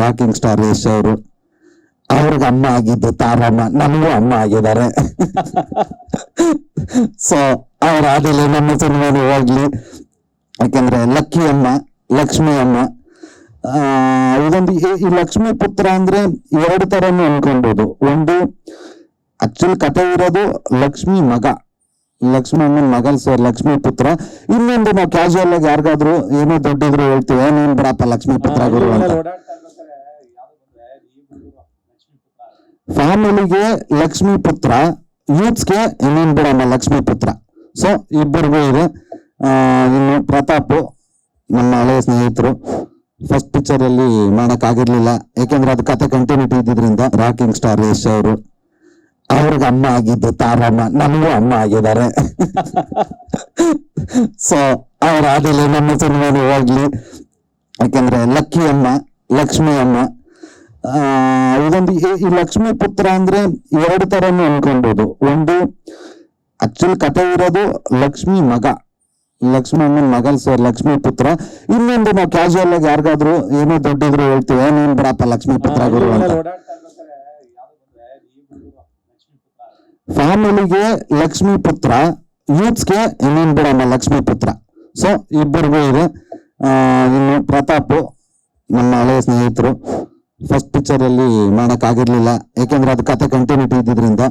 Rocking star Yash ಅವರು. ಅವ್ರಿಗೆ ಅಮ್ಮ ಆಗಿದ್ದು ತಾರಮ್ಮ, ನಮಗೂ ಅಮ್ಮ ಆಗಿದ್ದಾರೆ. ಸೊ ಅವ್ರ ಆದಲೆ ನಮ್ಮ ಸಿನಿಮಾನು ಹೋಗ್ಲಿ. ಯಾಕಂದ್ರೆ ಲಕ್ಕಿ ಅಮ್ಮ, ಲಕ್ಷ್ಮಿ ಅಮ್ಮ. ಇದೊಂದು ಈ ಲಕ್ಷ್ಮೀ ಪುತ್ರ ಅಂದ್ರೆ ಎರಡು ತರನು ಅನ್ಕೊಳ್ಬೋದು. ಒಂದು ಆಕ್ಚುಲಿ ಕಥೆ ಇರೋದು ಲಕ್ಷ್ಮಿ ಮಗ, ಲಕ್ಷ್ಮಿ ಅಮ್ಮನ ಮಗಲ್ ಲಕ್ಷ್ಮೀ ಪುತ್ರ. ಇನ್ನೊಂದು ನಾವು ಕ್ಯಾಶುವಲ್ ಆಗಿ ಯಾರಿಗಾದ್ರು ಏನೋ ದೊಡ್ಡದ್ರು ಹೇಳ್ತೀವಿ, ನೀನ್ ಬಿಡಪ್ಪ ಲಕ್ಷ್ಮೀ ಪುತ್ರ ಗುರು ಅಂತ. ಫ್ಯಾಮಿಲಿಗೆ ಲಕ್ಷ್ಮೀ ಪುತ್ರ, ಯೂತ್ಸ್ಗೆ ಇನ್ನೇನ್ ಬಿಡಮ್ಮ ಲಕ್ಷ್ಮೀ ಪುತ್ರ. ಸೊ ಇಬ್ಬರಿಗೂ ಇದೆ. ಇನ್ನು ಪ್ರತಾಪ್ ನಮ್ಮ ಹಳೆಯ ಸ್ನೇಹಿತರು. ಫಸ್ಟ್ ಪಿಕ್ಚರ್ ಅಲ್ಲಿ ಮಾಡಕ್ ಆಗಿರ್ಲಿಲ್ಲ, ಯಾಕೆಂದ್ರೆ ಅದು ಕತೆ ಕಂಟಿನ್ಯೂಟಿ ಇದ್ದಿದ್ರಿಂದ. ರಾಕಿಂಗ್ ಸ್ಟಾರ್ ಯಶ್ ಅವರು. ಅವ್ರಿಗೆ ಅಮ್ಮ ಆಗಿದ್ದು ತಾರಮ್ಮ, ನಮಗೂ ಅಮ್ಮ ಆಗಿದ್ದಾರೆ. ಸೊ ಅವ್ರ ಆದಲೆ ನಮ್ಮ ಸಿನಿಮಾನು ಹೋಗ್ಲಿ. ಯಾಕಂದ್ರೆ ಲಕ್ಕಿ ಅಮ್ಮ, ಲಕ್ಷ್ಮಿ ಅಮ್ಮ. ಇದೊಂದು ಈ ಲಕ್ಷ್ಮೀ ಪುತ್ರ ಅಂದ್ರೆ ಎರಡು ತರನು ಅನ್ಕೊಳ್ಬೋದು. ಒಂದು ಆಕ್ಚುಲಿ ಕಥೆ ಇರೋದು ಲಕ್ಷ್ಮಿ ಮಗ, ಲಕ್ಷ್ಮಿ ಅಮ್ಮನ ಮಗಲ್ ಲಕ್ಷ್ಮೀ ಪುತ್ರ. ಇನ್ನೊಂದು ನಾವು ಕ್ಯಾಶುವಲ್ ಆಗಿ ಯಾರಿಗಾದ್ರು ಏನೋ ದೊಡ್ಡದ್ರು ಹೇಳ್ತೀವಿ, ನೀನ್ ಬಿಡಪ್ಪ ಲಕ್ಷ್ಮೀ ಪುತ್ರ ಗುರು ಅಂತ. ಫ್ಯಾಮಿಲಿಗೆ ಲಕ್ಷ್ಮೀ ಪುತ್ರ, ಯೂತ್ಸ್ಗೆ ಇನ್ನೇನ್ ಬಿಡಮ್ಮ ಲಕ್ಷ್ಮೀ ಪುತ್ರ. ಸೊ ಇಬ್ಬರಿಗೂ ಇದೆ. ಇನ್ನು ಪ್ರತಾಪ್ ನಮ್ಮ ಹಳೆಯ ಸ್ನೇಹಿತರು. ಫಸ್ಟ್ ಪಿಕ್ಚರ್ ಅಲ್ಲಿ ಮಾಡಕ್ ಆಗಿರ್ಲಿಲ್ಲ, ಯಾಕೆಂದ್ರೆ ಅದು ಕತೆ ಕಂಟಿನ್ಯೂಟಿ ಇದ್ದಿದ್ರಿಂದ.